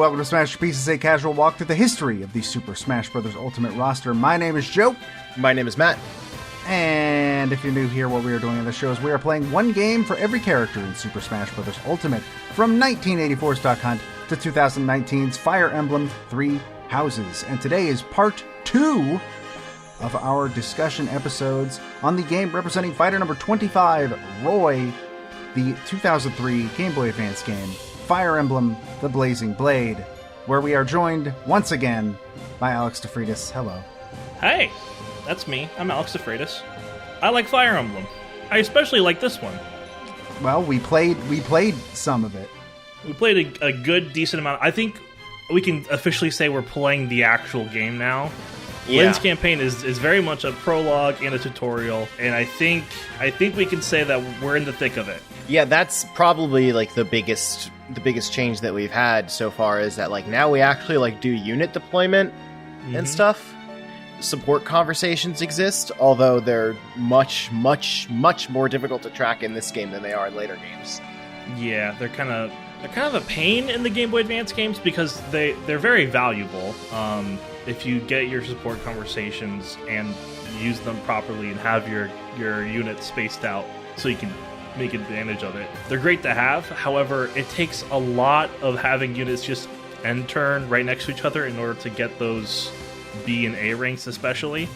welcome to Smashterpieces, a casual walk through the history of the Super Smash Bros. Ultimate roster. My name is Joe. My name is Matt. And if you're new here, what we are doing in the show is we are playing one game for every character in Super Smash Bros. Ultimate, from 1984's Duck Hunt to 2019's Fire Emblem Three Houses. And today is part 2 of our discussion episodes on the game representing fighter number 25, Roy, the 2003 Game Boy Advance game, Fire Emblem The Blazing Blade, where we are joined once again by Alex DeFreitas. Hello. Hey, that's me. I'm Alex DeFreitas. I like Fire Emblem. I especially like this one. Well, we played some of it. We played a good, decent amount. I think we can officially say we're playing the actual game now. Yeah. Lynn's campaign is very much a prologue and a tutorial, and I think we can say that we're in the thick of it. Yeah, that's probably like the biggest change that we've had so far is that like now we actually like do unit deployment and stuff. Support conversations exist, although they're much more difficult to track in this game than they are in later games. Yeah, they're kind of a pain in the Game Boy Advance games because they're very valuable. If you get your support conversations and use them properly and have your units spaced out so you can make advantage of it, they're great to have. However, it takes a lot of having units just end turn right next to each other in order to get those B and A ranks especially.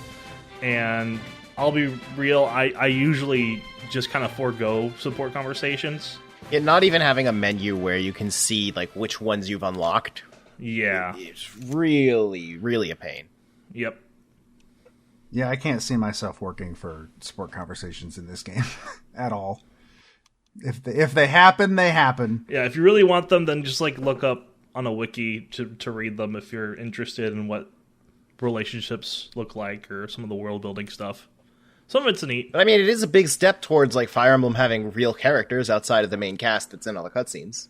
And I'll be real, I usually just kind of forego support conversations. Yeah, not even having a menu where you can see like which ones you've unlocked. Yeah. It's really a pain. Yep. Yeah, I can't see myself working for support conversations in this game at all. If they happen, they happen. Yeah, if you really want them, then just like look up on a wiki to read them if you're interested in what relationships look like or some of the world building stuff. Some of it's neat. But I mean, it is a big step towards like Fire Emblem having real characters outside of the main cast that's in all the cutscenes.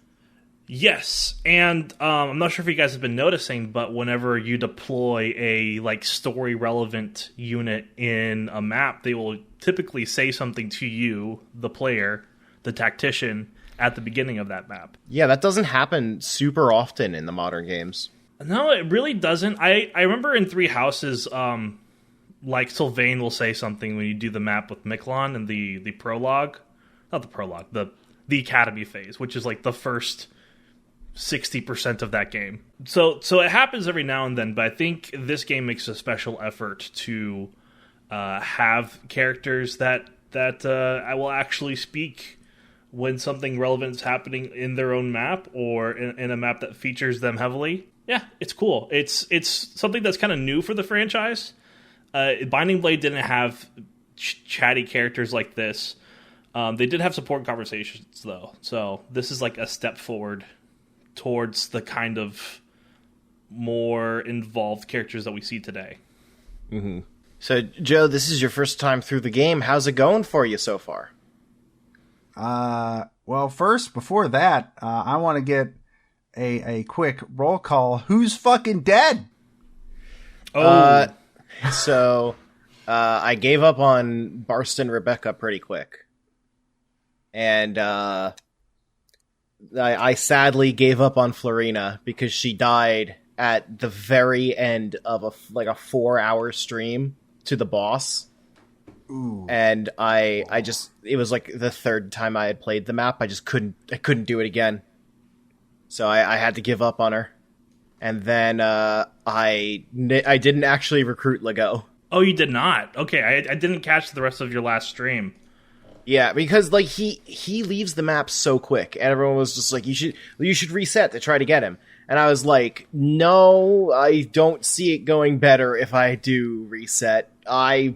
Yes, and I'm not sure if you guys have been noticing, but whenever you deploy a like story relevant unit in a map, they will typically say something to you, the player, the tactician, at the beginning of that map. Yeah, that doesn't happen super often in the modern games. No, it really doesn't. I remember in Three Houses, like Sylvain will say something when you do the map with Miklon in the prologue. Not the prologue, the academy phase, which is like the first 60% of that game. So it happens every now and then, but I think this game makes a special effort to have characters that I will actually speak when something relevant is happening in their own map or in a map that features them heavily. Yeah, it's cool. It's something that's kind of new for the franchise. Binding Blade didn't have chatty characters like this. They did have support conversations, though. So this is like a step forward towards the kind of more involved characters that we see today. Mm-hmm. So, Joe, this is your first time through the game. How's it going for you so far? Well, first, before that, I want to get a quick roll call. Who's fucking dead? Oh. I gave up on Barston Rebecca pretty quick. And, I sadly gave up on Florina because she died at the very end of a 4-hour stream to the boss. Ooh. And it was like the third time I had played the map. I couldn't do it again. So I had to give up on her. And then I didn't actually recruit Lego. Oh, you did not? Okay, I didn't catch the rest of your last stream. Yeah, because like he leaves the map so quick, and everyone was just like, you should reset to try to get him. And I was like, no, I don't see it going better if I do reset. I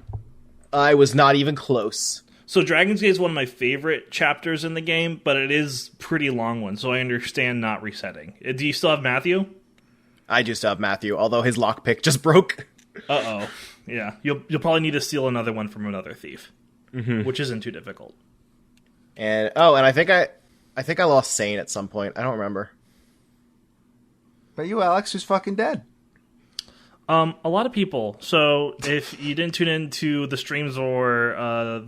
was not even close. So Dragon's Gate is one of my favorite chapters in the game, but it is pretty long one, so I understand not resetting. Do you still have Matthew? I do still have Matthew, although his lockpick just broke. Uh-oh. Yeah, you'll probably need to steal another one from another thief, which isn't too difficult. And I think I lost Sane at some point. I don't remember. But you, Alex, who's fucking dead? A lot of people. So if you didn't tune into the streams or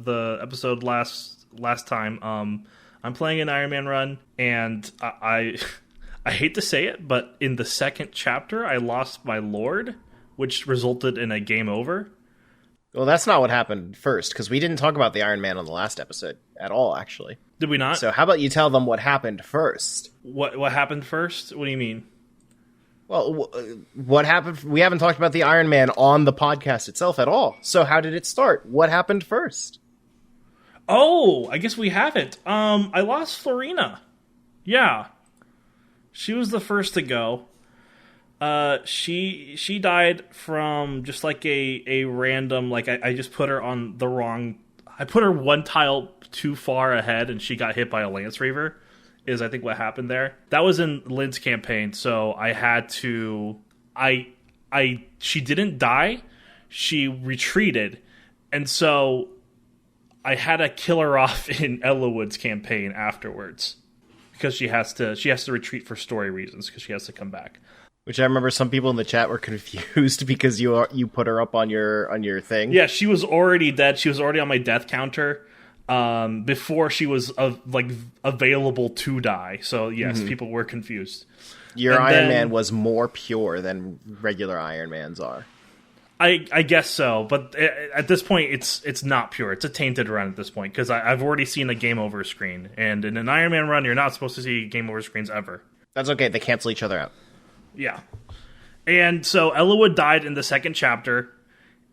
the episode last time, I'm playing an Iron Man run, and I I hate to say it, but in the second chapter, I lost my lord, which resulted in a game over. Well, that's not what happened first, because we didn't talk about the Iron Man on the last episode at all, actually. Did we not? So how about you tell them what happened first? What happened first? What do you mean? Well, what happened? We haven't talked about the Iron Man on the podcast itself at all. So how did it start? What happened first? Oh, I guess we haven't. I lost Florina. Yeah. She was the first to go. She died from just like a random, like I just put her on the wrong, I put her one tile too far ahead and she got hit by a Lance Reaver, is I think what happened there. That was in Lynn's campaign, so I had to, she didn't die, she retreated, and so I had to kill her off in Ellawood's campaign afterwards. Because she has to retreat for story reasons, because she has to come back. Which I remember some people in the chat were confused because you put her up on your thing. Yeah, she was already dead. She was already on my death counter before she was available to die. So yes, people were confused. Your Iron Man was more pure than regular Iron Mans are. I guess so, but at this point, it's not pure. It's a tainted run at this point, because I've already seen a game over screen. And in an Iron Man run, you're not supposed to see game over screens ever. That's okay. They cancel each other out. Yeah. And so Ellawood died in the second chapter,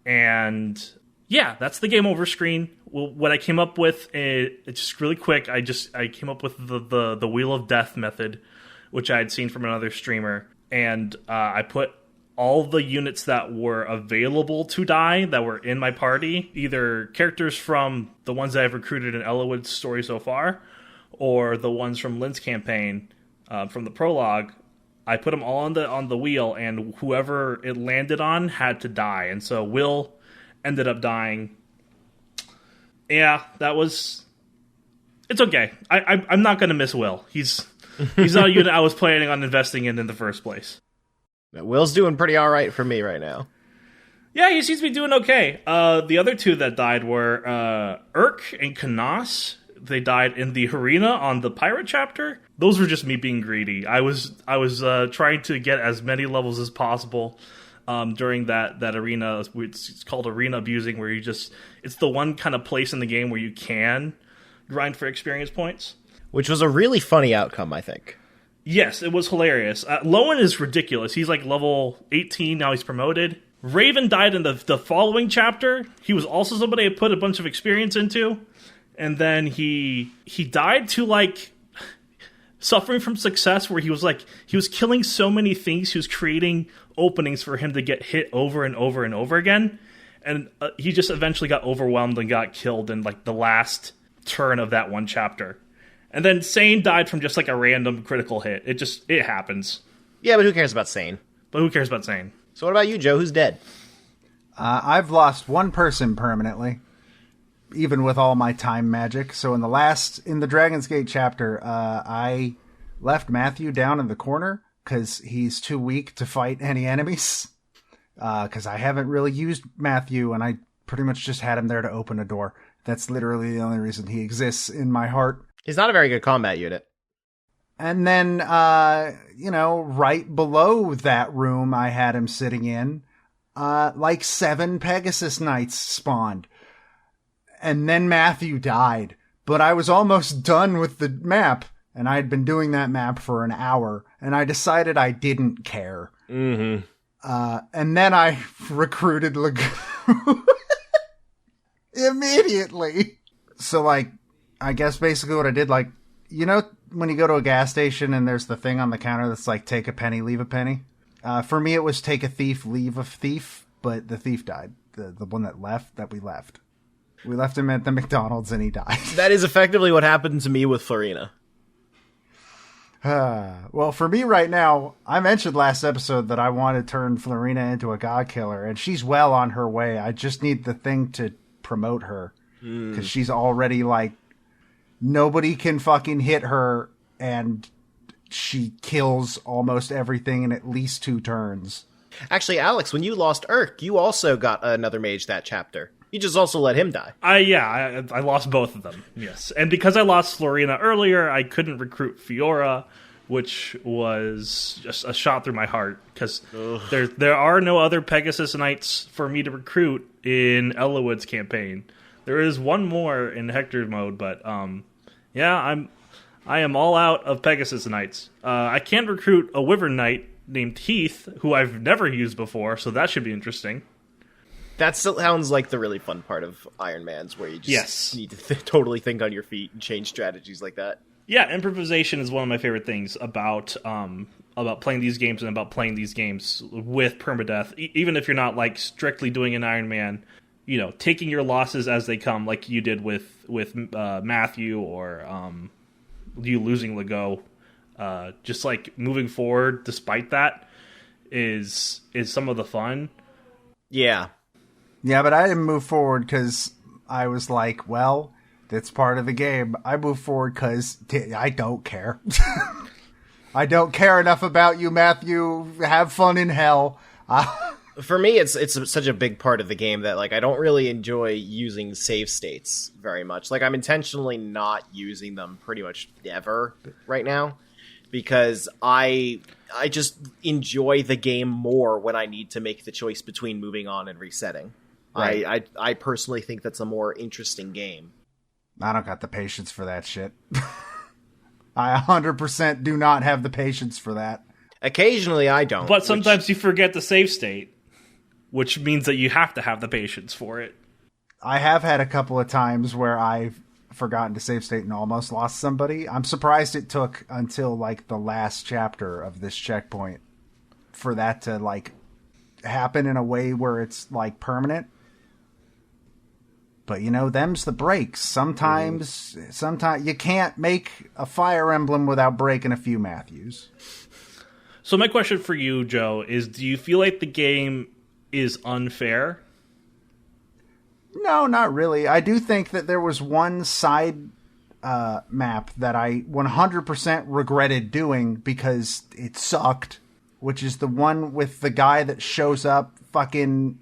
and yeah, that's the game over screen. Well, what I came up with, just really quick, I came up with the Wheel of Death method, which I had seen from another streamer, and I put all the units that were available to die that were in my party, either characters from the ones that I've recruited in Ellawood's story so far, or the ones from Lynn's campaign from the prologue. I put them all on the wheel, and whoever it landed on had to die. And so Will ended up dying. Yeah, it's okay. I'm not going to miss Will. He's not a unit I was planning on investing in the first place. Will's doing pretty all right for me right now. Yeah, he seems to be doing okay. The other two that died were Urk and Kanas. They died in the arena on the pirate chapter. Those were just me being greedy. I was trying to get as many levels as possible during that arena. It's called arena abusing, where it's the one kind of place in the game where you can grind for experience points. Which was a really funny outcome, I think. Yes, it was hilarious. Lowen is ridiculous. He's like level 18, now he's promoted. Raven died in the following chapter. He was also somebody I put a bunch of experience into. And then he died to like suffering from success, where he was killing so many things, he was creating openings for him to get hit over and over and over again. And he just eventually got overwhelmed and got killed in like the last turn of that one chapter. And then Sane died from just like a random critical hit. It happens. Yeah, but who cares about Sane? But who cares about Sane? So what about you, Joe? Who's dead? I've lost one person permanently, even with all my time magic. So in the Dragon's Gate chapter, I left Matthew down in the corner because he's too weak to fight any enemies. Because I haven't really used Matthew, and I pretty much just had him there to open a door. That's literally the only reason he exists in my heart. He's not a very good combat unit. And then, right below that room I had him sitting in, like 7 Pegasus Knights spawned. And then Matthew died. But I was almost done with the map, and I had been doing that map for an hour, and I decided I didn't care. Mm-hmm. And then I recruited Lagoon immediately. So, I guess basically what I did, when you go to a gas station and there's the thing on the counter that's like, take a penny, leave a penny. For me, it was take a thief, leave a thief, but the thief died. The one that we left. We left him at the McDonald's and he died. That is effectively what happened to me with Florina. Well, for me right now, I mentioned last episode that I want to turn Florina into a god killer, and she's well on her way. I just need the thing to promote her, because she's already nobody can fucking hit her, and she kills almost everything in at least 2 turns. Actually, Alex, when you lost Urk, you also got another mage that chapter. You just also let him die. I lost both of them, yes. And because I lost Florina earlier, I couldn't recruit Fiora, which was just a shot through my heart because there are no other Pegasus Knights for me to recruit in Ellawood's campaign. There is one more in Hector mode, but I am all out of Pegasus Knights. I can recruit a Wyvern Knight named Heath, who I've never used before, so that should be interesting. That sounds like the really fun part of Iron Man's, where you just need to totally think on your feet and change strategies like that. Yeah, improvisation is one of my favorite things about playing these games and about playing these games with permadeath. Even if you're not like strictly doing an Iron Man, taking your losses as they come, like you did with Matthew or you losing Legault. Just like moving forward, despite that, is some of the fun. Yeah, but I didn't move forward because I was like, well. That's part of the game. I move forward because I don't care. I don't care enough about you, Matthew. Have fun in hell. For me, it's such a big part of the game that like I don't really enjoy using save states very much. Like I'm intentionally not using them pretty much ever right now because I just enjoy the game more when I need to make the choice between moving on and resetting. Right. I personally think that's a more interesting game. I don't got the patience for that shit. I 100% do not have the patience for that. Occasionally I don't. But sometimes you forget the save state, which means that you have to have the patience for it. I have had a couple of times where I've forgotten to save state and almost lost somebody. I'm surprised it took until like the last chapter of this checkpoint for that to like happen in a way where it's like permanent. But, them's the breaks. Sometimes you can't make a Fire Emblem without breaking a few Matthews. So my question for you, Joe, is do you feel like the game is unfair? No, not really. I do think that there was one side map that I 100% regretted doing because it sucked, which is the one with the guy that shows up fucking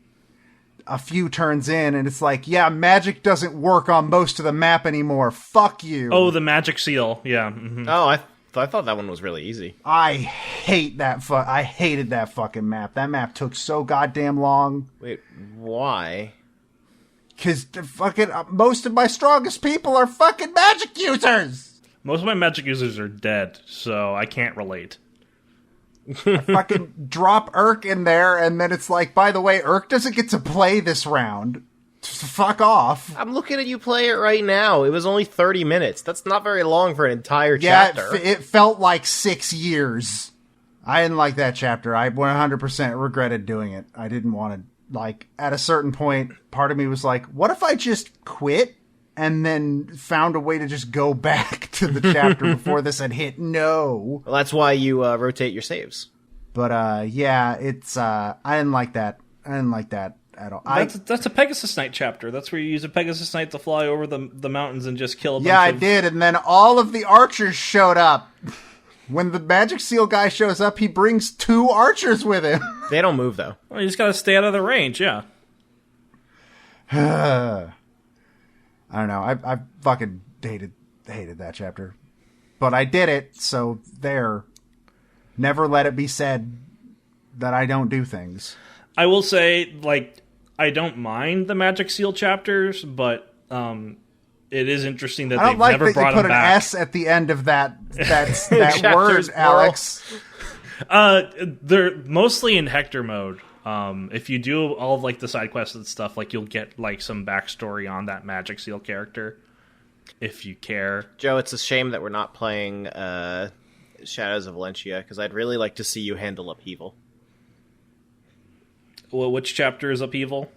a few turns in, and it's like, yeah, magic doesn't work on most of the map anymore. Fuck you. Oh, the magic seal. Yeah. Mm-hmm. Oh, I thought that one was really easy. I hate that. I hated that fucking map. That map took so goddamn long. Wait, why? Because fucking most of my strongest people are fucking magic users. Most of my magic users are dead, so I can't relate. I fucking drop Urk in there, and then it's like, by the way, Urk doesn't get to play this round. Just fuck off. I'm looking at you play it right now. It was only 30 minutes. That's not very long for an entire chapter. Yeah, it felt like 6 years. I didn't like that chapter. I 100% regretted doing it. I didn't want to, like, at a certain point, part of me was like, what if I just quit? And then found a way to just go back to the chapter before this had hit. No. Well, that's why you rotate your saves. But yeah, it's I didn't like that. I didn't like that at all. That's a Pegasus Knight chapter. That's where you use a Pegasus Knight to fly over the mountains and just kill a bunch of... Yeah, I did, and then all of the archers showed up. When the magic seal guy shows up, he brings 2 archers with him. They don't move, though. Well, you just gotta stay out of the range, yeah. I don't know. I fucking hated that chapter. But I did it, so there. Never let it be said that I don't do things. I will say, like, I don't mind the Magic Seal chapters, but it is interesting that they've never brought them back. I don't like that you put an S at the end of that word, Alex. They're mostly in Hector mode. If you do all of like the side quests and stuff, like you'll get like some backstory on that Magic Seal character, if you care. Joe, it's a shame that we're not playing Shadows of Valencia because I'd really like to see you handle Upheaval. Well, which chapter is Upheaval?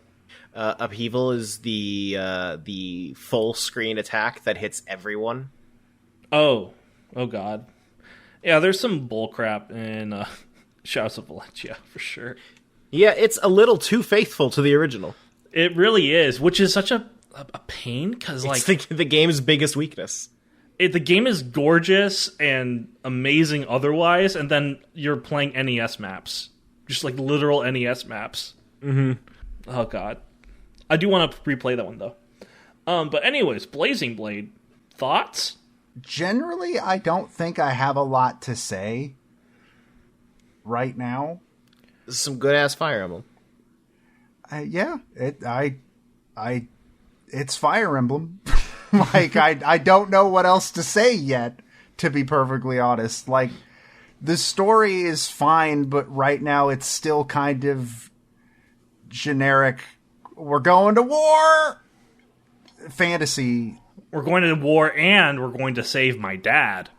Upheaval is the full screen attack that hits everyone. Oh God, yeah. There's some bullcrap in Shadows of Valencia for sure. Yeah, it's a little too faithful to the original. It really is, which is such a pain, because like... It's the game's biggest weakness. The game is gorgeous and amazing otherwise, and then you're playing NES maps. Just like literal NES maps. Mm-hmm. Oh, God. I do want to replay that one, though. But anyways, Blazing Blade. Thoughts? generally, I don't think I have a lot to say right now. This is some good-ass Fire Emblem. It's Fire Emblem. Like, I don't know what else to say yet, to be perfectly honest. Like, the story is fine, but right now it's still kind of generic. We're going to war! Fantasy. We're going to war and we're going to save my dad.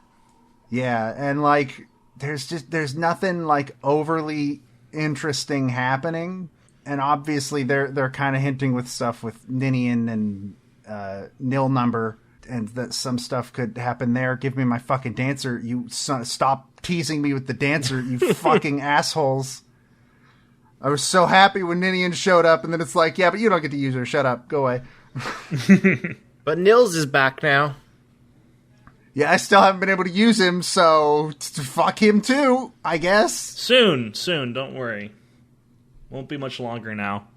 Yeah, and like, there's nothing like overly interesting happening. And obviously they're kind of hinting with stuff with Ninian and Nil Number, and that some stuff could happen there. Give me my fucking dancer. You stop teasing me with the dancer, you fucking assholes. I was so happy when Ninian showed up, and then it's like, yeah, but you don't get to use her. Shut up. Go away. But Nils is back now. Yeah, I still haven't been able to use him, so fuck him too, I guess. Soon. Don't worry. Won't be much longer now.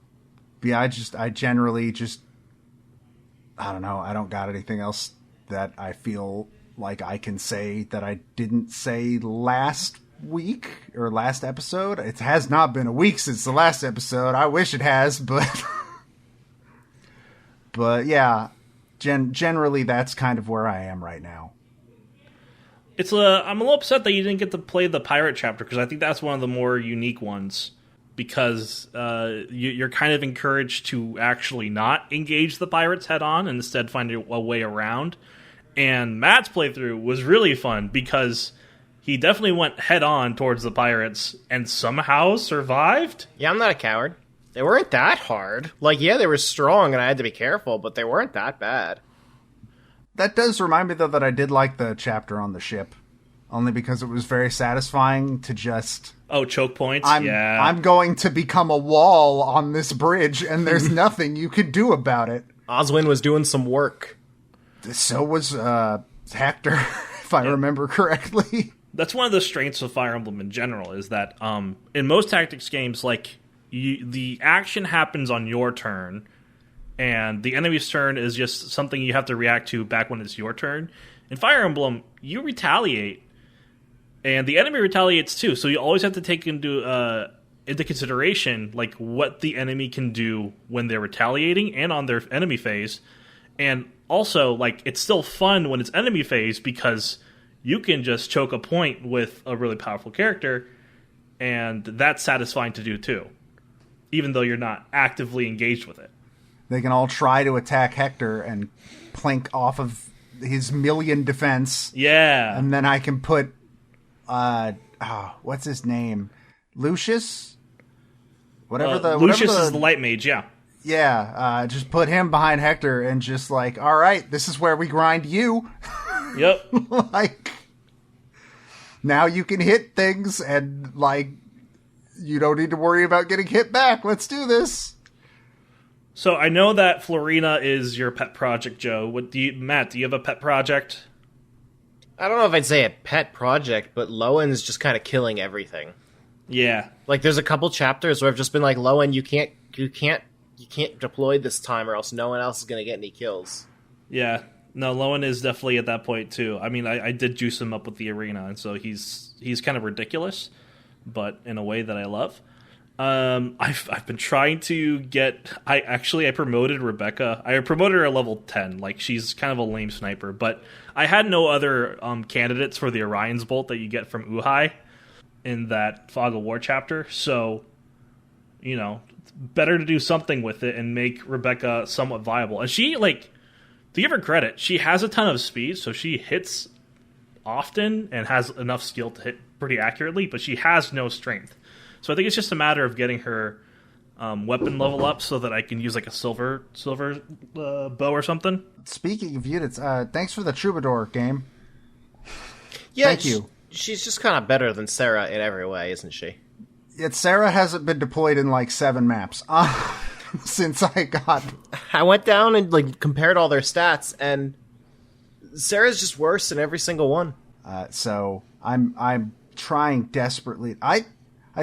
Yeah, I generally just, I don't know. I don't got anything else that I feel like I can say that I didn't say last week or last episode. It has not been a week since the last episode. I wish it has, but but yeah, generally that's kind of where I am right now. I'm a little upset that you didn't get to play the pirate chapter, because I think that's one of the more unique ones. Because you're kind of encouraged to actually not engage the pirates head on and instead find a way around. And Matt's playthrough was really fun because he definitely went head on towards the pirates and somehow survived. Yeah, I'm not a coward. They weren't that hard. Like, yeah, they were strong and I had to be careful, but they weren't that bad. That does remind me, though, that I did like the chapter on the ship. Only because it was very satisfying to just... Oh, choke points? Yeah. I'm going to become a wall on this bridge, and there's nothing you could do about it. Oswin was doing some work. So was Hector, if I remember correctly. That's one of the strengths of Fire Emblem in general, is that in most tactics games, like, the action happens on your turn, and the enemy's turn is just something you have to react to back when it's your turn. In Fire Emblem, you retaliate. And the enemy retaliates too, so you always have to take into consideration like what the enemy can do when they're retaliating and on their enemy phase. And also, like, it's still fun when it's enemy phase because you can just choke a point with a really powerful character, and that's satisfying to do too, even though you're not actively engaged with it. They can all try to attack Hector and plank off of his million defense. Yeah. And then I can put... what's his name? Lucius? Lucius is the light mage, yeah. Yeah, just put him behind Hector and just like, all right, this is where we grind you. Yep. Like, now you can hit things and, like, you don't need to worry about getting hit back. Let's do this. So I know that Florina is your pet project, Joe. Matt, do you have a pet project? I don't know if I'd say a pet project, but Lowen's just kind of killing everything. Yeah. Like, there's a couple chapters where I've just been like, Lowen, you can't deploy this time or else no one else is going to get any kills. Yeah. No, Lowen is definitely at that point, too. I mean, I did juice him up with the arena, and so he's kind of ridiculous, but in a way that I love. I've been trying to get... I promoted Rebecca. I promoted her at level 10. Like, she's kind of a lame sniper, but I had no other candidates for the Orion's Bolt that you get from Uhai in that Fog of War chapter, so, you know, better to do something with it and make Rebecca somewhat viable. And she, like, to give her credit, she has a ton of speed, so she hits often and has enough skill to hit pretty accurately, but she has no strength. So I think it's just a matter of getting her weapon level up so that I can use like a silver bow or something. Speaking of units, thanks for the Troubadour game. Yeah, thank you. She's just kind of better than Sarah in every way, isn't she? Yet Sarah hasn't been deployed in like 7 maps since I got... I went down and like compared all their stats, and Sarah's just worse in every single one. So I'm trying desperately. I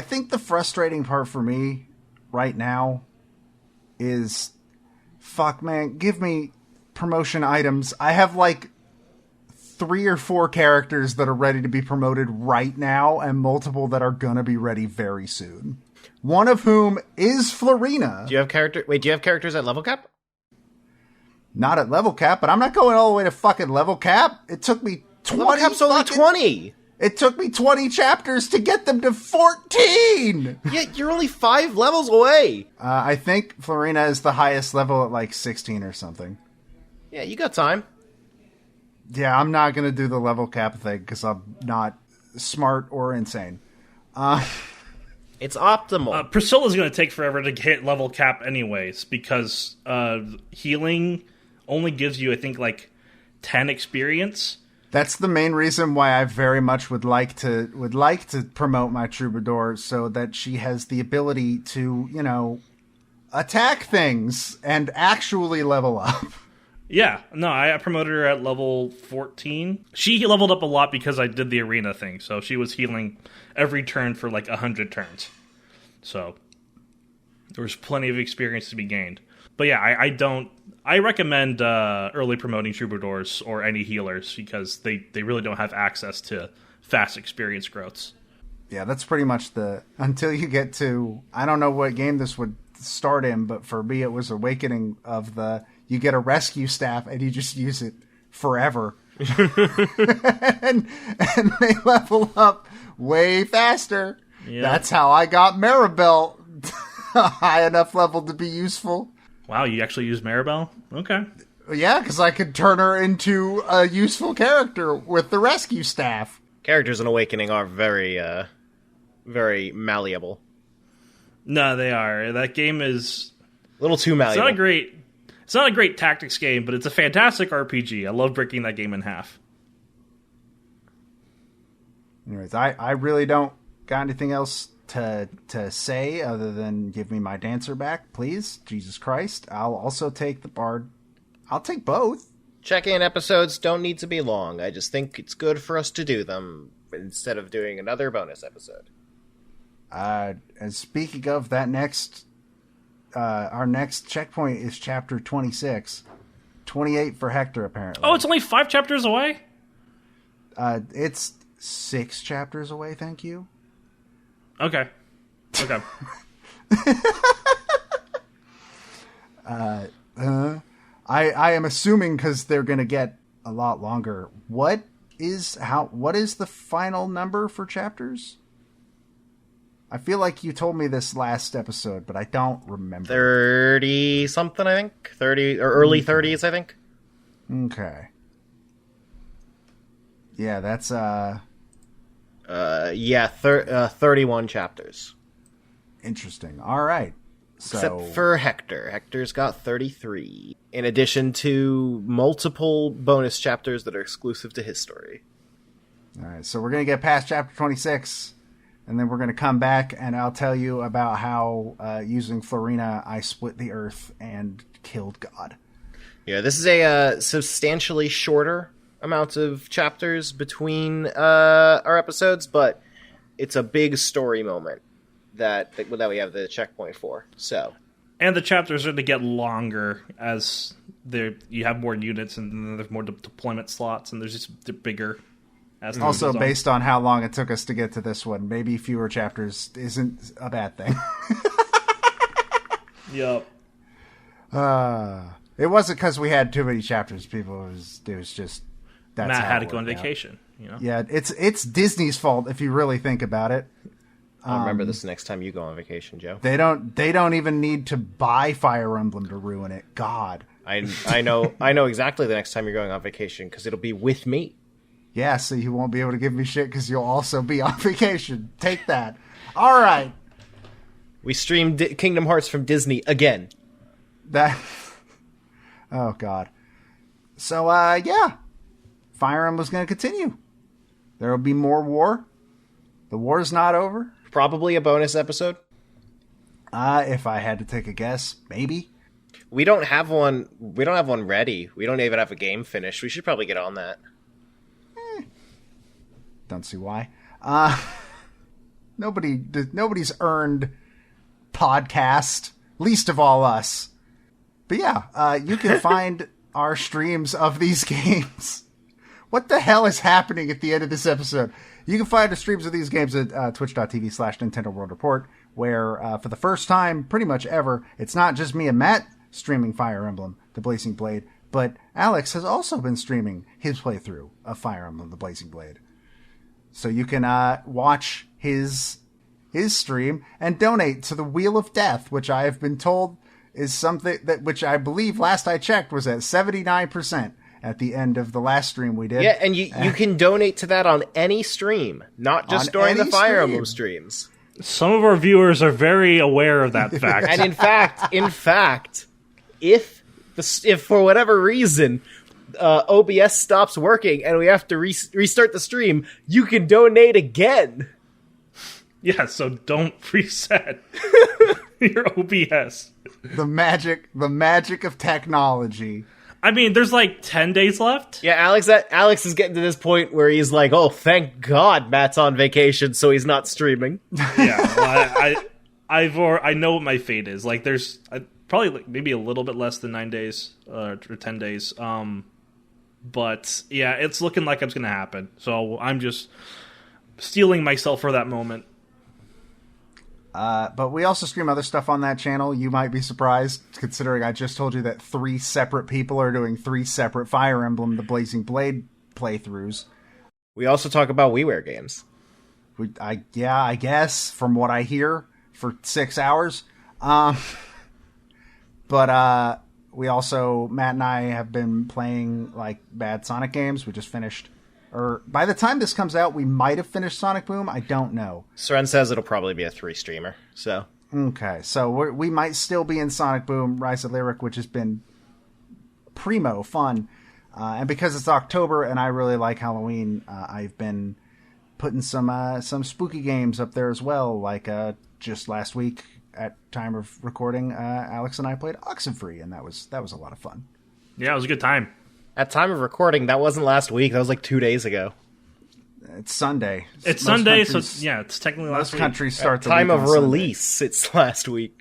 think the frustrating part for me right now is, fuck, man, give me promotion items. I have like 3 or 4 characters that are ready to be promoted right now, and multiple that are gonna be ready very soon. One of whom is Florina. Do you have characters at level cap? Not at level cap, but I'm not going all the way to fucking level cap. It took me 20. Level cap's only 20. It took me 20 chapters to get them to 14. Yeah, you're only 5 levels away. I think Florina is the highest level at like 16 or something. Yeah, you got time. Yeah, I'm not going to do the level cap thing because I'm not smart or insane. It's optimal. Priscilla's going to take forever to hit level cap anyways, because healing only gives you, I think, like 10 experience. That's the main reason why I very much would like to promote my troubadour, so that she has the ability to, you know, attack things and actually level up. Yeah, no, I promoted her at level 14. She leveled up a lot because I did the arena thing, so she was healing every turn for like 100 turns. So there was plenty of experience to be gained. But yeah, I recommend early promoting troubadours or any healers, because they really don't have access to fast experience growths. Yeah, that's pretty much until you get to, I don't know what game this would start in, but for me it was Awakening of you get a rescue staff and you just use it forever. and they level up way faster. Yep. That's how I got Maribel high enough level to be useful. Wow, you actually use Maribel? Okay. Yeah, because I could turn her into a useful character with the rescue staff. Characters in Awakening are very, very malleable. No, they are. That game is a little too malleable. It's not a great tactics game, but it's a fantastic RPG. I love breaking that game in half. Anyways, I really don't got anything else to say other than give me my dancer back, please. Jesus Christ. I'll also take the bard. I'll take both. Check-in episodes don't need to be long. I just think it's good for us to do them instead of doing another bonus episode. And speaking of that our next checkpoint is chapter 26. 28 for Hector, apparently. Oh, it's only 5 chapters away? It's 6 chapters away, thank you. Okay. I am assuming because they're going to get a lot longer. What is the final number for chapters? I feel like you told me this last episode, but I don't remember. 30 something, I think. 30 or early 30s, I think. Okay. Yeah, that's 31 chapters. Interesting. All right. So, except for Hector. Hector's got 33. In addition to multiple bonus chapters that are exclusive to his story. All right, so we're going to get past chapter 26, and then we're going to come back, and I'll tell you about how, using Florina, I split the earth and killed God. Yeah, this is a substantially shorter amount of chapters between our episodes, but it's a big story moment that we have the checkpoint for. So, and the chapters are to get longer as you have more units, and then there's more deployment slots, and they're bigger. As also, based on how long it took us to get to this one, maybe fewer chapters isn't a bad thing. Yep. It wasn't because we had too many chapters, people. It was just that's Matt how had it to go on worked out. vacation. You know? Yeah, it's Disney's fault if you really think about it. I'll remember this next time you go on vacation, Joe. They don't even need to buy Fire Emblem to ruin it. God. I know exactly the next time you're going on vacation because it'll be with me. Yeah, so you won't be able to give me shit because you'll also be on vacation. Take that. All right. We streamed Kingdom Hearts from Disney again. Oh, God. So, yeah. Fire Emblem's going to continue. There will be more war. The war's not over. Probably a bonus episode. If I had to take a guess, maybe. We don't have one ready. We don't even have a game finished. We should probably get on that. Don't see why. Nobody's earned podcast, least of all us. But yeah, you can find our streams of these games What the hell is happening at the end of this episode? You can find the streams of these games at twitch.tv/Nintendo World Report, where for the first time pretty much ever, it's not just me and Matt streaming Fire Emblem, The Blazing Blade, but Alex has also been streaming his playthrough of Fire Emblem, The Blazing Blade. So you can watch his stream and donate to the Wheel of Death, which I have been told is something that, which I believe last I checked was at 79% at the end of the last stream we did. Yeah, and you can donate to that on any stream, not just during the Fire Emblem streams. Some of our viewers are very aware of that fact. And in fact, if for whatever reason OBS stops working and we have to restart the stream, you can donate again. Yeah, so don't reset your OBS. The magic of technology. I mean, there's like 10 days left. Yeah, Alex is getting to this point where he's like, "Oh, thank God Matt's on vacation, so he's not streaming." Yeah, well, I know what my fate is. Like, there's probably like maybe a little bit less than 9 days or 10 days. But yeah, it's looking like it's gonna happen. So I'm just steeling myself for that moment. But we also stream other stuff on that channel. You might be surprised, considering I just told you that 3 separate people are doing 3 separate Fire Emblem The Blazing Blade playthroughs. We also talk about WiiWare games. I guess, from what I hear, for 6 hours. But we also, Matt and I have been playing, like, bad Sonic games. We just finished... Or by the time this comes out, we might have finished Sonic Boom. I don't know. Seren says it'll probably be a 3-streamer, so... Okay, so we might still be in Sonic Boom, Rise of Lyric, which has been primo fun. And because it's October and I really like Halloween, I've been putting some spooky games up there as well. Like just last week, at time of recording, Alex and I played Oxenfree, and that was a lot of fun. Yeah, it was a good time. At time of recording, that wasn't last week. That was like 2 days ago. It's Sunday. It's Sunday, so yeah, it's technically last week. Most countries start the time week of on release. Sunday. It's last week.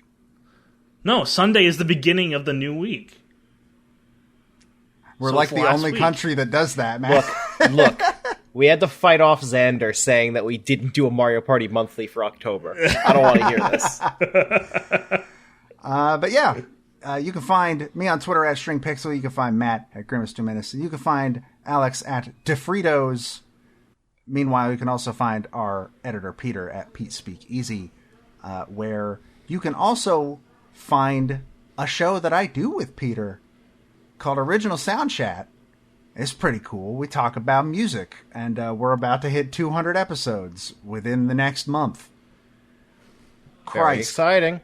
No, Sunday is the beginning of the new week. We're So like it's the last only week. country that does that, man. Look. We had to fight off Xander saying that we didn't do a Mario Party monthly for October. I don't want to hear this. But yeah, you can find me on Twitter at StringPixel. You can find Matt at Grimace2Menace. And you can find Alex at DeFritos. Meanwhile, you can also find our editor, Peter, at Pete Speak Easy, where you can also find a show that I do with Peter called Original Sound Chat. It's pretty cool. We talk about music, and we're about to hit 200 episodes within the next month. Very exciting.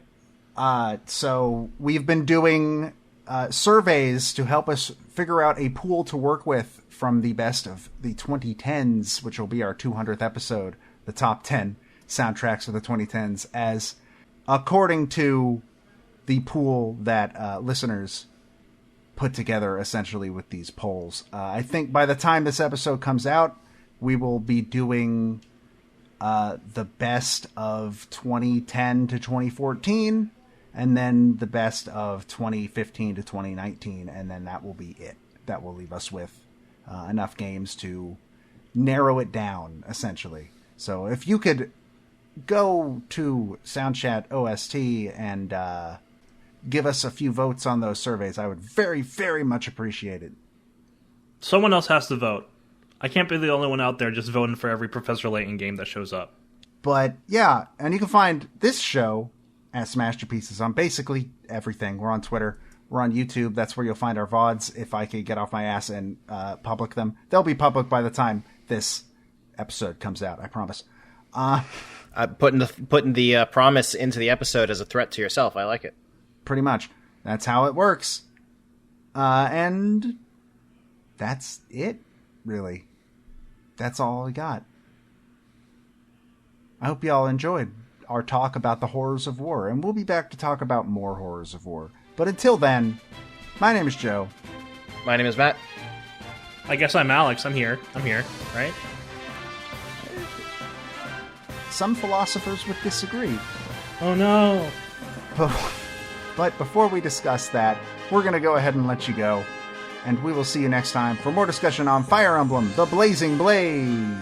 So we've been doing surveys to help us figure out a pool to work with from the best of the 2010s, which will be our 200th episode, the top 10 soundtracks of the 2010s, as according to the pool that listeners put together essentially with these polls. I think by the time this episode comes out, we will be doing the best of 2010 to 2014, and then the best of 2015 to 2019, and then that will be it. That will leave us with enough games to narrow it down, essentially. So if you could go to SoundChat OST and give us a few votes on those surveys, I would very, very much appreciate it. Someone else has to vote. I can't be the only one out there just voting for every Professor Layton game that shows up. But yeah, and you can find this show at Smashterpieces on basically everything. We're on Twitter. We're on YouTube. That's where you'll find our VODs if I could get off my ass and public them. They'll be public by the time this episode comes out, I promise. Putting the promise into the episode as a threat to yourself. I like it. Pretty much. That's how it works. And that's it, really. That's all we got. I hope y'all enjoyed our talk about the horrors of war, and we'll be back to talk about more horrors of war. But until then, my name is Joe. My name is Matt. I guess I'm Alex. I'm here, right? Some philosophers would disagree. Oh no. But before we discuss that, we're going to go ahead and let you go. and we will see you next time for more discussion on Fire Emblem: The Blazing Blade.